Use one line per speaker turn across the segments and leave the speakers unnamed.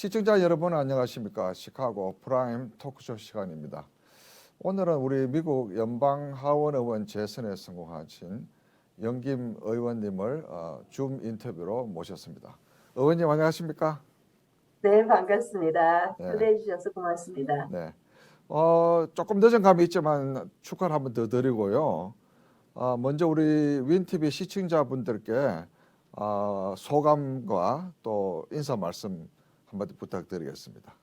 시청자 여러분 안녕하십니까? 시카고 프라임 토크쇼 시간입니다. 오늘은 우리 미국 연방하원 의원 재선에 성공하신 영김 의원님을 줌 인터뷰로 모셨습니다. 의원님 안녕하십니까?
네, 반갑습니다.
네.
초대해 주셔서 고맙습니다.
네. 조금 늦은 감이 있지만 축하를 한번 더 드리고요. 먼저 우리 윈TV 시청자분들께 소감과 또 인사 말씀 한마디 부탁드리겠습니다.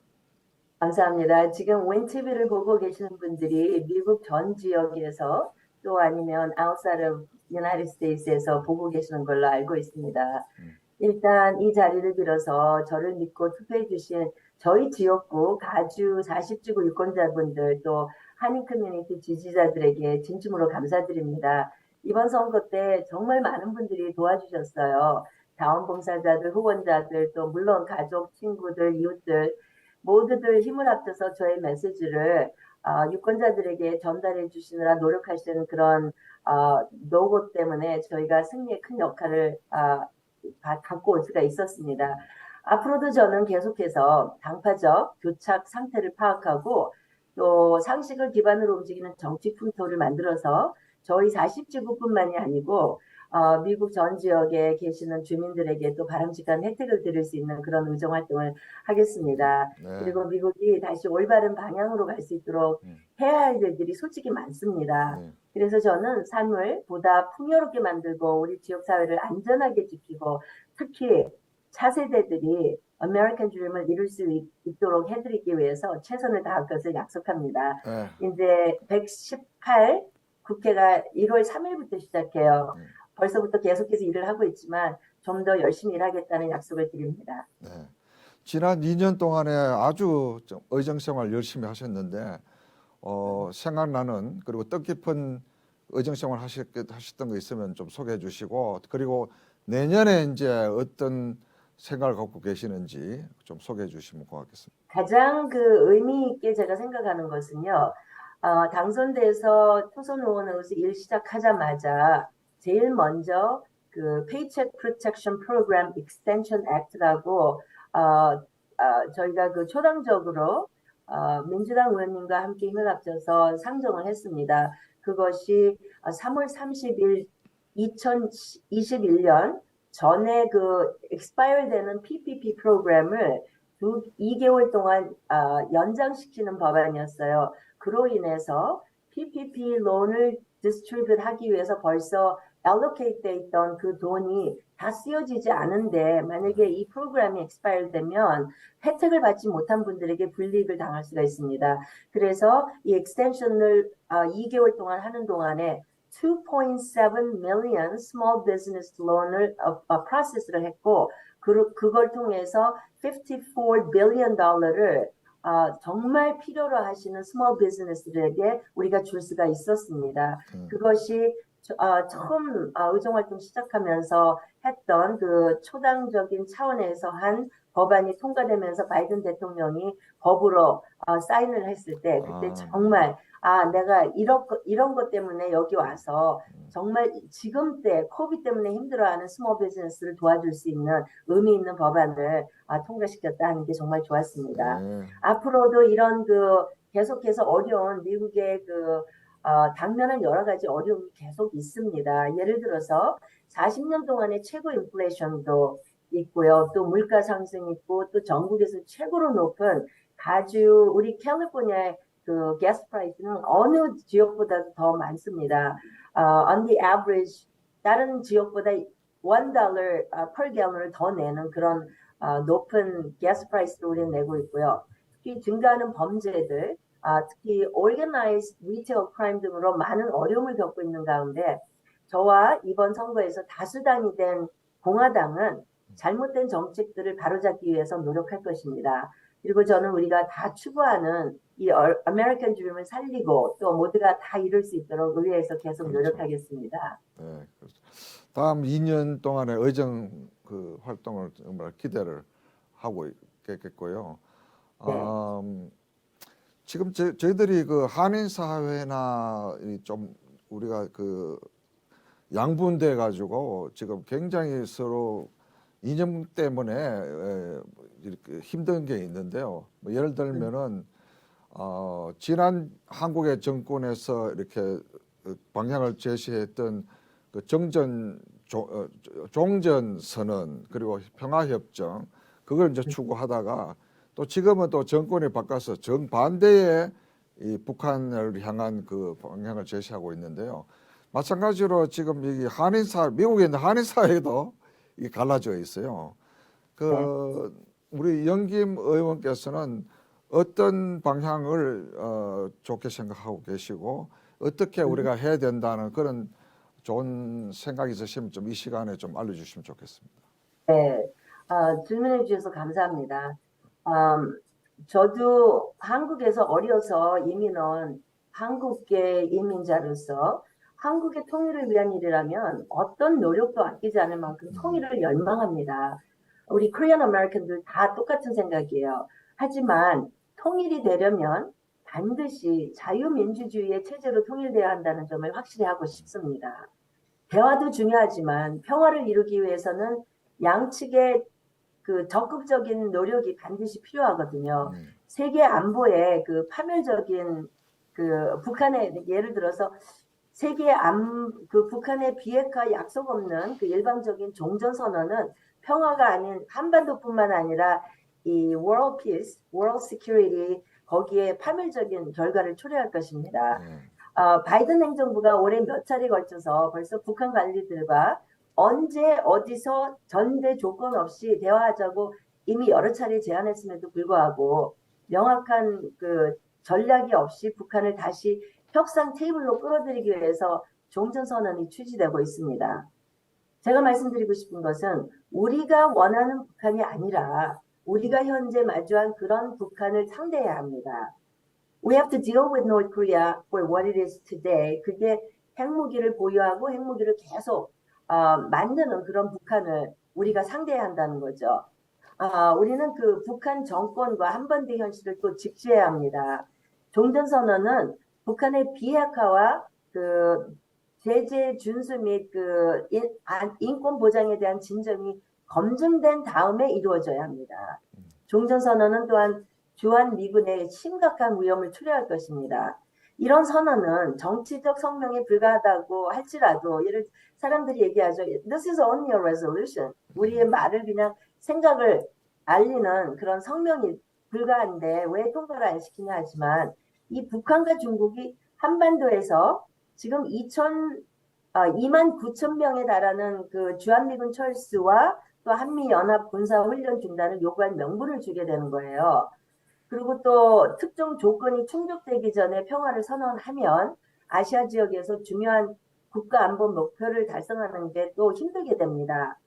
감사합니다. 지금 윈TV를 보고 계시는 분들이 미국 전 지역에서 또 아니면 outside of United States에서 보고 계시는 걸로 알고 있습니다. 일단 이 자리를 빌어서 저를 믿고 투표해 주신 저희 지역구 가주 40지구 유권자분들 또 한인 커뮤니티 지지자들에게 진심으로 감사드립니다. 이번 선거 때 정말 많은 분들이 도와주셨어요. 자원봉사자들, 후원자들, 또 물론 가족, 친구들, 이웃들 모두들 힘을 합쳐서 저의 메시지를 유권자들에게 전달해 주시느라 노력하시는 그런 노고 때문에 저희가 승리에 큰 역할을 갖고 올 수가 있었습니다. 앞으로도 저는 계속해서 당파적 교착 상태를 파악하고 또 상식을 기반으로 움직이는 정치 풍토를 만들어서 저희 40지구뿐만이 아니고 미국 전 지역에 계시는 주민들에게 또 바람직한 혜택을 드릴 수 있는 그런 의정 활동을 하겠습니다.
네.
그리고 미국이 다시 올바른 방향으로 갈 수 있도록 해야 할 일들이 솔직히 많습니다.
네.
그래서 저는 삶을 보다 풍요롭게 만들고 우리 지역사회를 안전하게 지키고 특히 차세대들이 아메리칸 드림을 이룰 수 있도록 해드리기 위해서 최선을 다할 것을 약속합니다.
네.
이제 118 국회가 1월 3일부터 시작해요. 벌써부터 계속해서 일을 하고 있지만 좀 더 열심히 일하겠다는 약속을 드립니다.
네. 지난 2년 동안에 아주 의정생활 열심히 하셨는데 생각나는 그리고 뜻깊은 의정생활 하셨던 거 있으면 좀 소개해 주시고 그리고 내년에 이제 어떤 생각을 갖고 계시는지 좀 소개해 주시면 고맙겠습니다.
가장 그 의미 있게 제가 생각하는 것은요. 당선돼서 초선 의원으로서 일 시작하자마자 제일 먼저 그 Paycheck Protection Program Extension Act라고 저희가 그 초당적으로 민주당 의원님과 함께 힘을 합쳐서 상정을 했습니다. 그것이 3월 30일 2021년 전에 그 expire 되는 PPP 프로그램을 2개월 동안 연장시키는 법안이었어요. 그로 인해서 PPP 론을 디스트리뷰트 하기 위해서 벌써 allocate 돼 있던 그 돈이 다 쓰여지지 않은데 만약에 이 프로그램이 expire 되면 혜택을 받지 못한 분들에게 불이익을 당할 수가 있습니다. 그래서 이 extension을 2개월 동안 하는 동안에 2.7 million small business loan을 프로세스를 했고 그걸 통해서 $54 billion 정말 필요로 하시는 스몰 비즈니스들에게 우리가 줄 수가 있었습니다. 그것이 처음 의정활동 시작하면서 했던 그 초당적인 차원에서 한 법안이 통과되면서 바이든 대통령이 법으로 사인을 했을 때 그때 정말 내가 이런 것 때문에 여기 와서 정말 지금 때 코비드 때문에 힘들어하는 스몰 비즈니스를 도와줄 수 있는 의미 있는 법안을 통과시켰다 하는 게 정말 좋았습니다. 앞으로도 이런 그 계속해서 어려운 미국의 그 당면한 여러 가지 어려움이 계속 있습니다. 예를 들어서 40년 동안의 최고 인플레이션도 있고요. 또 물가 상승이 있고 또 전국에서 최고로 높은 가주 우리 캘리포니아의 그 가스 프라이스는 어느 지역보다도 더 많습니다. On the average 다른 지역보다 $1 per gallon을 더 내는 그런 높은 가스 프라이스를 우리는 내고 있고요. 특히 증가하는 범죄들 특히 organized retail crime 등으로 많은 어려움을 겪고 있는 가운데 저와 이번 선거에서 다수당이 된 공화당은 잘못된 정책들을 바로잡기 위해서 노력할 것입니다. 그리고 저는 우리가 다 추구하는 이 아메리칸 드림을 살리고 또 모두가 다 이룰 수 있도록 의회에서 계속 노력하겠습니다.
네, 그렇죠. 다음 2년 동안의 의정 그 활동을 정말 기대를 하고 있겠고요.
네.
지금 저희들이 그 한인 사회나 좀 우리가 그 양분돼 가지고 지금 굉장히 서로 이념 때문에 이렇게 힘든 게 있는데요. 뭐 예를 들면은 지난 한국의 정권에서 이렇게 방향을 제시했던 그 종전 선언 그리고 평화협정 그걸 이제 추구하다가 또 지금은 또 정권이 바뀌어서 정반대의 이 북한을 향한 그 방향을 제시하고 있는데요. 마찬가지로 지금 이 미국에 있는 한인 사회도 이 갈라져 있어요.
네.
우리 영김 의원께서는 어떤 방향을 좋게 생각하고 계시고 어떻게 우리가 해야 된다는 그런 좋은 생각이 있으시면 좀 이 시간에 좀 알려주시면 좋겠습니다.
네, 질문해 주셔서 감사합니다. 저도 한국에서 어려서 이민 온 한국계 이민자로서 한국의 통일을 위한 일이라면 어떤 노력도 아끼지 않을 만큼 통일을 열망합니다. 우리 코리안 아메리칸들 다 똑같은 생각이에요. 하지만 통일이 되려면 반드시 자유민주주의의 체제로 통일돼야 한다는 점을 확실히 하고 싶습니다. 대화도 중요하지만 평화를 이루기 위해서는 양측의 그 적극적인 노력이 반드시 필요하거든요. 세계 안보에 그 파멸적인 그 북한의 예를 들어서 그 북한의 비핵화 약속 없는 그 일방적인 종전 선언은 평화가 아닌 한반도뿐만 아니라 이 world peace, world security 거기에 파멸적인 결과를 초래할 것입니다. 바이든 행정부가 올해 몇 차례 걸쳐서 벌써 북한 관리들과 언제 어디서 전제 조건 없이 대화하자고 이미 여러 차례 제안했음에도 불구하고 명확한 그 전략이 없이 북한을 다시 협상 테이블로 끌어들이기 위해서 종전선언이 취지되고 있습니다. 제가 말씀드리고 싶은 것은 우리가 원하는 북한이 아니라 우리가 현재 마주한 그런 북한을 상대해야 합니다. We have to deal with North Korea for what it is today. 그게 핵무기를 보유하고 핵무기를 계속 만드는 그런 북한을 우리가 상대해야 한다는 거죠. 우리는 그 북한 정권과 한반도 현실을 또 직시해야 합니다. 종전선언은 북한의 비핵화와 그 제재 준수 및 그 인권 보장에 대한 진정이 검증된 다음에 이루어져야 합니다. 종전선언은 또한 주한 미군의 심각한 위험을 초래할 것입니다. 이런 선언은 정치적 성명에 불과하다고 할지라도 사람들이 얘기하죠. This is only a resolution. 우리의 말을 그냥 생각을 알리는 그런 성명이 불과한데 왜 통과를 안 시키냐 하지만 이 북한과 중국이 한반도에서 지금 2만 9천 명에 달하는 그 주한미군 철수와 또 한미연합 군사훈련 중단을 요구할 명분을 주게 되는 거예요. 그리고 또 특정 조건이 충족되기 전에 평화를 선언하면 아시아 지역에서 중요한 국가 안보 목표를 달성하는 게 또 힘들게 됩니다.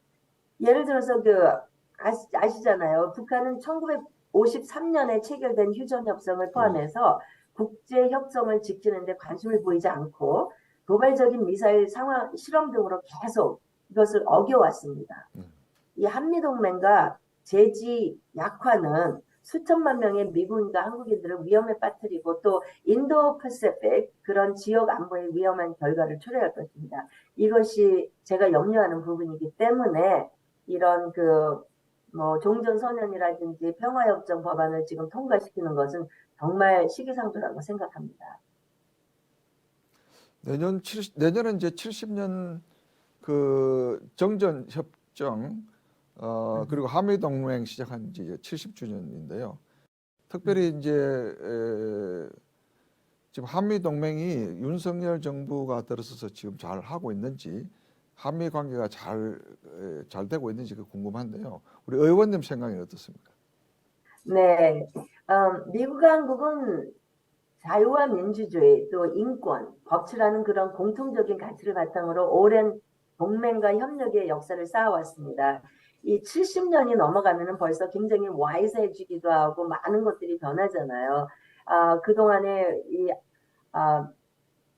예를 들어서 아시잖아요. 북한은 1953년에 체결된 휴전협정을 포함해서 국제협정을 지키는데 관심을 보이지 않고 도발적인 미사일 실험 등으로 계속 이것을 어겨왔습니다. 이 한미동맹과 제지 약화는 수천만 명의 미군과 한국인들을 위험에 빠뜨리고 또 인도 패시픽 그런 지역 안보에 위험한 결과를 초래할 것입니다. 이것이 제가 염려하는 부분이기 때문에 이런 종전선언이라든지 평화협정 법안을 지금 통과시키는 것은 정말 시기상조라고 생각합니다.
내년은 이제 70년 그 정전협정 그리고 한미동맹 시작한 지 70주년인데요. 특별히 이제 지금 한미동맹이 윤석열 정부가 들어서서 지금 잘 하고 있는지 한미 관계가 잘 되고 있는지 궁금한데요. 우리 의원님 생각이 어떻습니까?
네, 미국과 한국은 자유와 민주주의 또 인권, 법치라는 그런 공통적인 가치를 바탕으로 오랜 동맹과 협력의 역사를 쌓아왔습니다. 이 70년이 넘어가면은 벌써 굉장히 와이즈해지기도 하고 많은 것들이 변하잖아요. 그동안에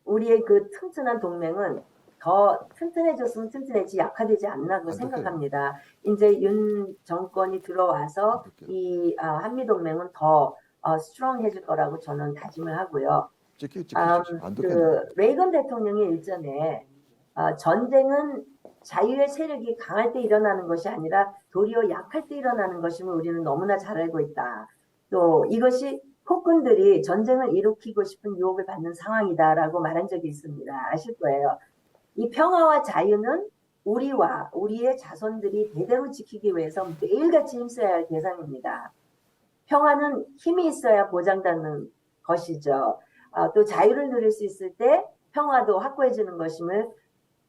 우리의 그 튼튼한 동맹은 더 튼튼해졌으면 튼튼해지 약화되지 않나고 생각합니다. 이제 윤 정권이 들어와서 이 한미 동맹은 더 스트롱해질 거라고 저는 다짐을 하고요. 레이건 대통령의 일전에 전쟁은 자유의 세력이 강할 때 일어나는 것이 아니라 도리어 약할 때 일어나는 것임을 우리는 너무나 잘 알고 있다. 또 이것이 폭군들이 전쟁을 일으키고 싶은 유혹을 받는 상황이다라고 말한 적이 있습니다. 아실 거예요. 이 평화와 자유는 우리와 우리의 자손들이 대대로 지키기 위해서 매일같이 힘써야 할 대상입니다. 평화는 힘이 있어야 보장받는 것이죠. 또 자유를 누릴 수 있을 때 평화도 확고해지는 것임을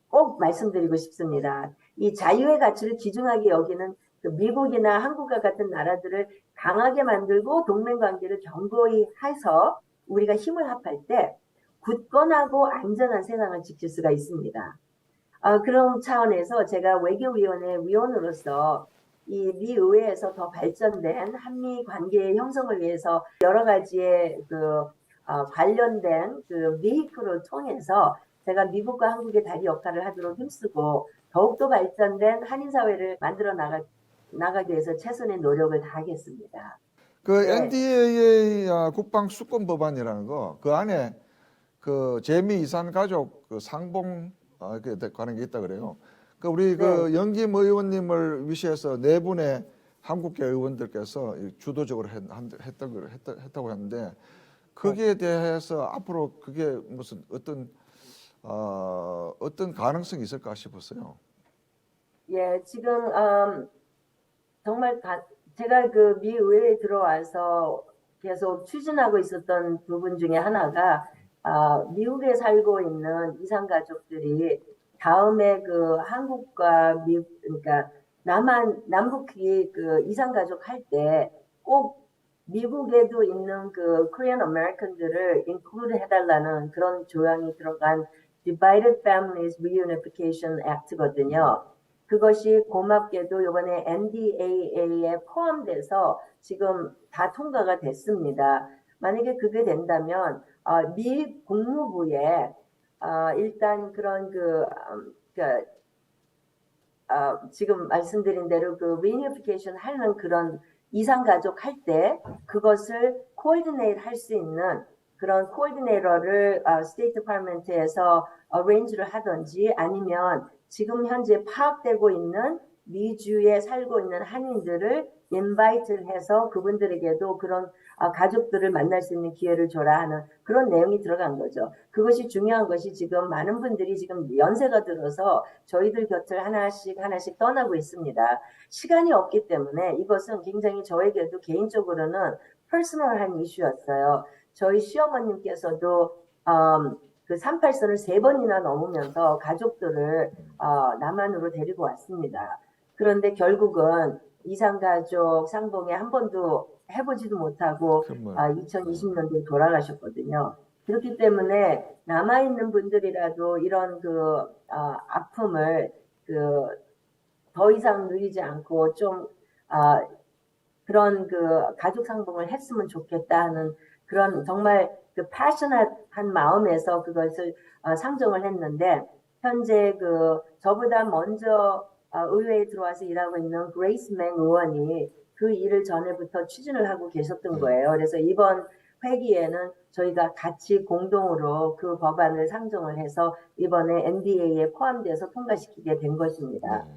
꼭 말씀드리고 싶습니다. 이 자유의 가치를 귀중하게 여기는 그 미국이나 한국과 같은 나라들을 강하게 만들고 동맹관계를 견고히 해서 우리가 힘을 합할 때 굳건하고 안전한 세상을 지킬 수가 있습니다. 그런 차원에서 제가 외교위원회 위원으로서 이 미 의회에서 더 발전된 한미 관계의 형성을 위해서 여러 가지의 관련된 그 비이클을 통해서 제가 미국과 한국의 다리 역할을 하도록 힘쓰고 더욱더 발전된 한인 사회를 만들어 나가기 위해서 최선의 노력을 다하겠습니다.
그
네.
NDAA 국방 수권 법안이라는 거, 그 안에 그 재미 이산 가족 그 상봉 관한 게 있다 그래요. 그 우리 그 영김 의원님을 위시해서 네 분의 한국계 의원들께서 주도적으로 했다고 하는데 거기에 대해서 앞으로 그게 무슨 어떤 가능성이 있을까 싶었어요.
예, 지금 정말 제가 그 미 의회에 들어와서 계속 추진하고 있었던 부분 중에 하나가 미국에 살고 있는 이산 가족들이 다음에 그 한국과 미국 그러니까 남북이 그 이산 가족 할 때 꼭 미국에도 있는 그 코리안 아메리칸들을 인클루드 해달라는 그런 조항이 들어간 Divided Families Reunification Act거든요. 그것이 고맙게도 이번에 NDAA에 포함돼서 지금 다 통과가 됐습니다. 만약에 그게 된다면 미 국무부에 일단 그런 지금 말씀드린 대로 그 reunification 하는 그런 이산 가족 할 때 그것을 코디네이트 할 수 있는 그런 코디네이터를 스테이트 디파트먼트에서 arrange를 하든지 아니면 지금 현재 파악되고 있는 미주에 살고 있는 한인들을 인바이트를 해서 그분들에게도 그런 가족들을 만날 수 있는 기회를 줘라 하는 그런 내용이 들어간 거죠. 그것이 중요한 것이 지금 많은 분들이 지금 연세가 들어서 저희들 곁을 하나씩 떠나고 있습니다. 시간이 없기 때문에 이것은 굉장히 저에게도 개인적으로는 퍼스널한 이슈였어요. 저희 시어머님께서도 그 38선을 3번이나 넘으면서 가족들을 남한으로 데리고 왔습니다. 그런데 결국은 이산가족 상봉에 한 번도 해보지도 못하고 2020년도에 돌아가셨거든요. 그렇기 때문에 남아있는 분들이라도 이런 아픔을 더 이상 누리지 않고 좀 그런 가족 상봉을 했으면 좋겠다 하는 그런 정말 그 패셔너한 마음에서 그것을 상정을 했는데 현재 저보다 먼저 의회에 들어와서 일하고 있는 그레이스 맹 의원이 그 일을 전에부터 추진을 하고 계셨던 거예요. 그래서 이번 회기에는 저희가 같이 공동으로 그 법안을 상정을 해서 이번에 NDA에 포함돼서 통과시키게 된 것입니다.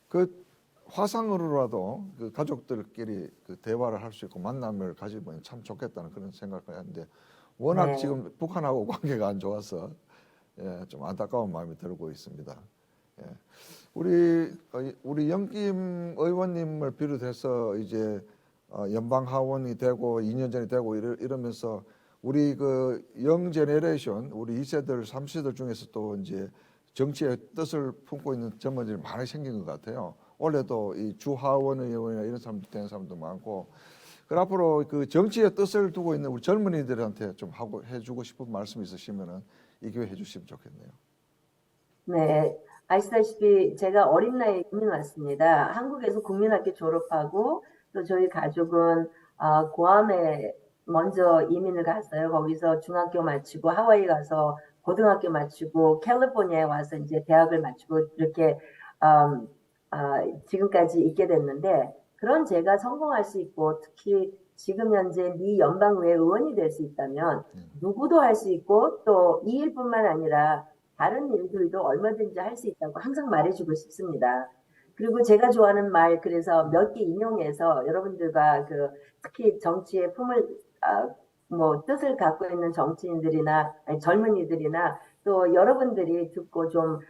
그 화상으로라도 그 가족들끼리 그 대화를 할 수 있고 만남을 가지면 참 좋겠다는 그런 생각을 했는데 워낙 지금 북한하고 관계가 안 좋아서 좀 안타까운 마음이 들고 있습니다. 우리 영김 의원님을 비롯해서 이제 연방 하원이 되고 2년 전이 되고 이러면서 우리 그 영 제네레이션 우리 2세들 3세들 중에서 또 이제 정치의 뜻을 품고 있는 젊은이들이 많이 생긴 것 같아요. 원래도 이 주하원 의원이나 이런 사람들 되는 사람도 많고, 그 앞으로 그 정치의 뜻을 두고 있는 우리 젊은이들한테 좀 해주고 싶은 말씀 있으시면은 이 기회 해주시면 좋겠네요.
네, 아시다시피 제가 어린 나이에 이민 왔습니다. 한국에서 국민학교 졸업하고 또 저희 가족은 고암에 먼저 이민을 갔어요. 거기서 중학교 마치고 하와이 가서 고등학교 마치고 캘리포니아에 와서 이제 대학을 마치고 이렇게 지금까지 있게 됐는데 그런 제가 성공할 수 있고 특히 지금 현재 미 연방의회 의원이 될 수 있다면 누구도 할 수 있고 또 이 일뿐만 아니라 다른 일들도 얼마든지 할 수 있다고 항상 말해주고 싶습니다. 그리고 제가 좋아하는 말 그래서 몇 개 인용해서 여러분들과 그 특히 정치의 품을 뭐 뜻을 갖고 있는 정치인들이나 아니, 젊은이들이나 또 여러분들이 듣고 좀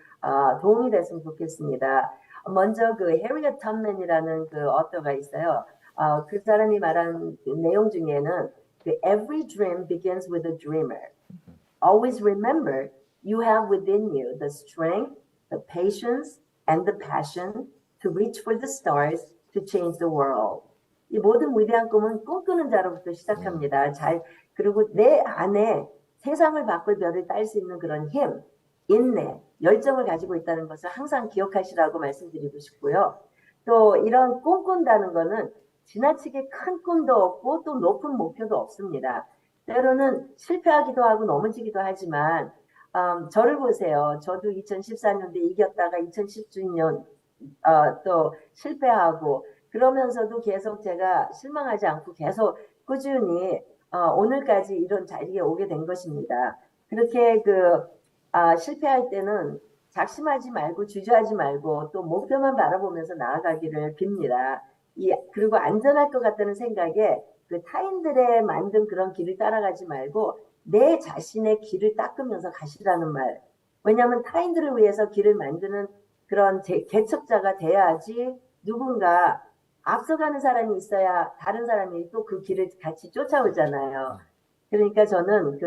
도움이 됐으면 좋겠습니다. 먼저 그 해리엇 텀맨이라는 그 어터가 있어요. 그 사람이 말한 그 내용 중에는 그 every dream begins with a dreamer. Always remember you have within you the strength, the patience, and the passion to reach for the stars to change the world. 이 모든 위대한 꿈은 꿈꾸는 자로부터 시작합니다. 그리고 내 안에 세상을 바꿀 별을 딸 수 있는 그런 힘, 인내, 열정을 가지고 있다는 것을 항상 기억하시라고 말씀드리고 싶고요. 또 이런 꿈꾼다는 거는 지나치게 큰 꿈도 없고 또 높은 목표도 없습니다. 때로는 실패하기도 하고 넘어지기도 하지만 저를 보세요. 저도 2014년도에 이겼다가 2017년 또 실패하고 그러면서도 계속 제가 실망하지 않고 계속 꾸준히 오늘까지 이런 자리에 오게 된 것입니다. 그렇게 실패할 때는 작심하지 말고 주저하지 말고 또 목표만 바라보면서 나아가기를 빕니다. 그리고 안전할 것 같다는 생각에 그 타인들의 만든 그런 길을 따라가지 말고 내 자신의 길을 닦으면서 가시라는 말. 왜냐하면 타인들을 위해서 길을 만드는 그런 개척자가 돼야지 누군가 앞서가는 사람이 있어야 다른 사람이 또 그 길을 같이 쫓아오잖아요. 그러니까 저는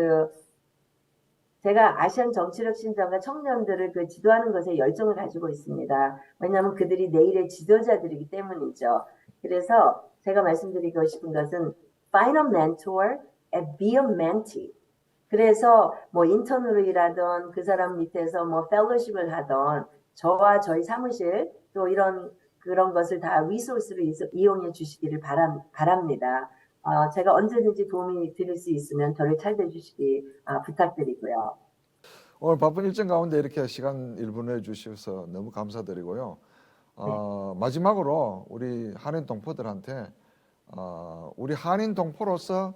제가 아시안 정치력 신장과 청년들을 지도하는 것에 열정을 가지고 있습니다. 왜냐하면 그들이 내일의 지도자들이기 때문이죠. 그래서 제가 말씀드리고 싶은 것은 find a mentor and be a mentee. 그래서 뭐 인턴으로 일하던 그 사람 밑에서 뭐 펠로십을 하던 저와 저희 사무실 또 그런 것을 다 리소스로 이용해 주시기를 바랍니다. 제가 언제든지 도움이 드릴 수 있으면 저를 찾아 주시기 부탁드리고요.
오늘 바쁜 일정 가운데 이렇게 시간 1분 내주셔서 너무 감사드리고요. 마지막으로 우리 한인 동포들한테 우리 한인 동포로서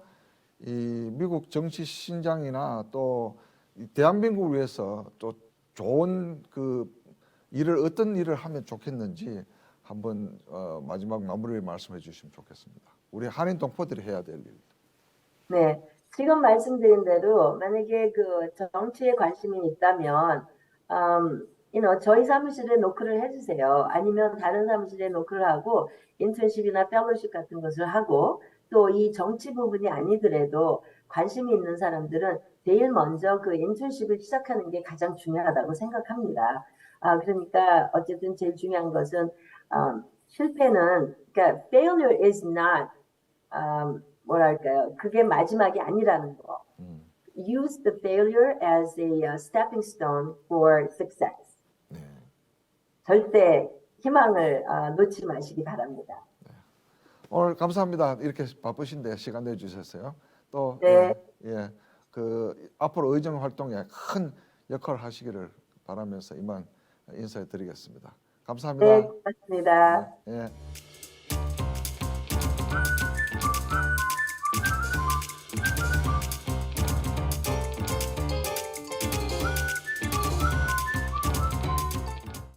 이 미국 정치 신장이나 또 대한민국을 위해서 또 좋은 어떤 일을 하면 좋겠는지 한번 마지막 마무리 말씀해 주시면 좋겠습니다. 우리 한인 동포들이 해야 될 일.
네, 지금 말씀드린 대로 만약에 정치에 관심이 있다면, 저희 사무실에 노크를 해주세요. 아니면 다른 사무실에 노크를 하고 인턴십이나 펠로십 같은 것을 하고 또 이 정치 부분이 아니더라도 관심이 있는 사람들은 제일 먼저 인턴십을 시작하는 게 가장 중요하다고 생각합니다. 그러니까 어쨌든 제일 중요한 것은 실패는 그러니까 failure is not 뭐랄까요? 그게 마지막이 아니라는 거. Use the failure as a stepping stone for success.
네.
절대 희망을 놓지 마시기 바랍니다.
오늘 감사합니다. 이렇게 바쁘신데 시간 내주셨어요. 또
네.
앞으로 의정 활동에 큰 역할을 하시기를 바라면서 이만 인사해 드리겠습니다. 감사합니다.
네, 고맙습니다.
예.